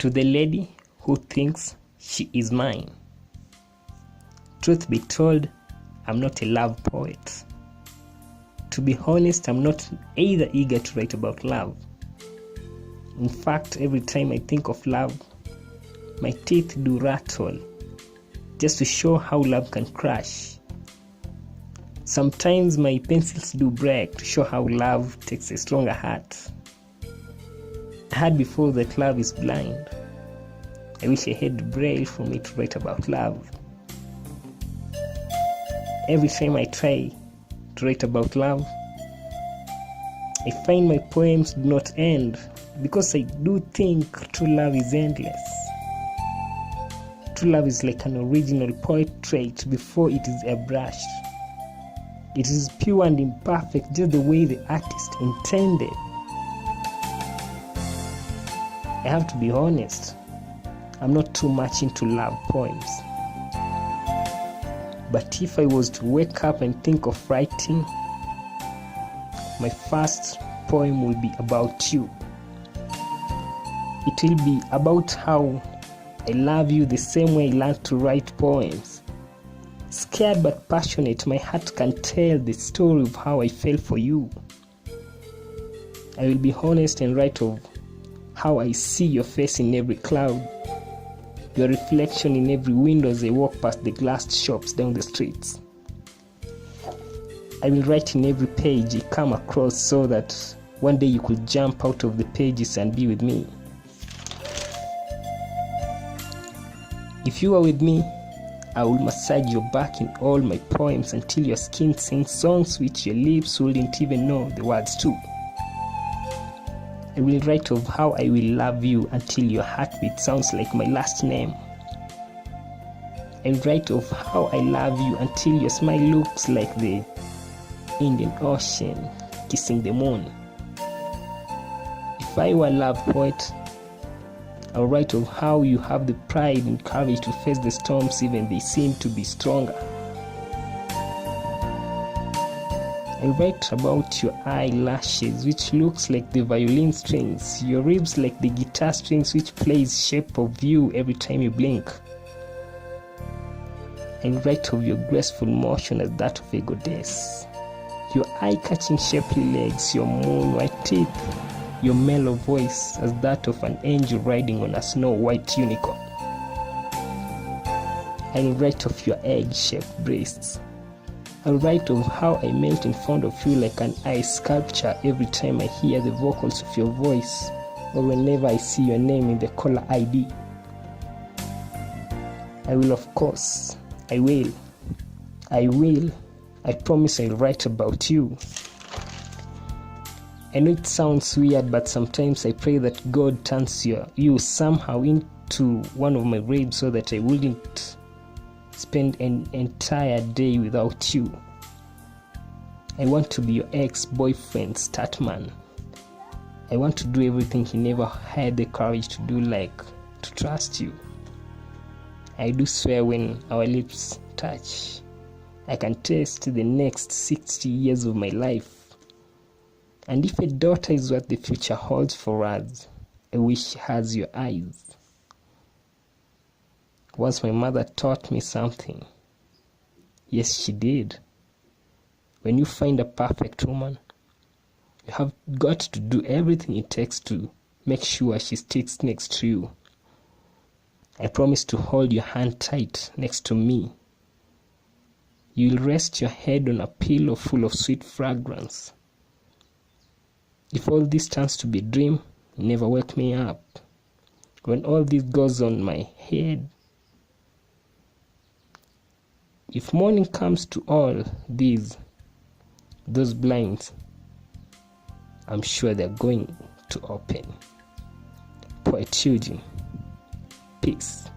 To the lady who thinks she is mine. Truth be told, I'm not a love poet. To be honest, I'm not either eager to write about love. In fact, every time I think of love, my teeth do rattle, just to show how love can crush. Sometimes my pencils do break to show how love takes a stronger heart. I heard before that love is blind. I wish I had braille for me to write about love. Every time I try to write about love, I find my poems do not end because I do think true love is endless. True love is like an original portrait before it is airbrushed. It is pure and imperfect, just the way the artist intended. I have to be honest, I'm not too much into love poems. But if I was to wake up and think of writing, my first poem will be about you. It will be about how I love you the same way I learned to write poems. Scared but passionate, my heart can tell the story of how I felt for you. I will be honest and write of how I see your face in every cloud, your reflection in every window as I walk past the glass shops down the streets. I will write in every page I come across so that one day you could jump out of the pages and be with me. If you are with me, I will massage your back in all my poems until your skin sings songs which your lips wouldn't even know the words to. I will write of how I will love you until your heartbeat sounds like my last name. I will write of how I love you until your smile looks like the Indian Ocean kissing the moon. If I were a love poet, I'll write of how you have the pride and courage to face the storms even they seem to be stronger. I write about your eyelashes which looks like the violin strings, your ribs like the guitar strings which plays shape of you every time you blink. I write of your graceful motion as that of a goddess, your eye-catching shapely legs, your moon-white teeth, your mellow voice as that of an angel riding on a snow-white unicorn. I write of your egg-shaped breasts. I write of how I melt in front of you like an ice sculpture every time I hear the vocals of your voice or whenever I see your name in the caller ID. I will, of course, I promise I'll write about you. I know it sounds weird, but sometimes I pray that God turns you somehow into one of my ribs so that I wouldn't spend an entire day without you. I want to be your ex-boyfriend, Statman. I want to do everything he never had the courage to do, like to trust you. I do swear when our lips touch, I can taste the next 60 years of my life. And if a daughter is what the future holds for us, I wish she has your eyes. Once my mother taught me something. Yes, she did. When you find a perfect woman, you have got to do everything it takes to make sure she sticks next to you. I promise to hold your hand tight next to me. You'll rest your head on a pillow full of sweet fragrance. If all this turns to be a dream, never wake me up. When all this goes on my head, if morning comes to all those blinds, I'm sure they're going to open. Poet Eugene. Peace.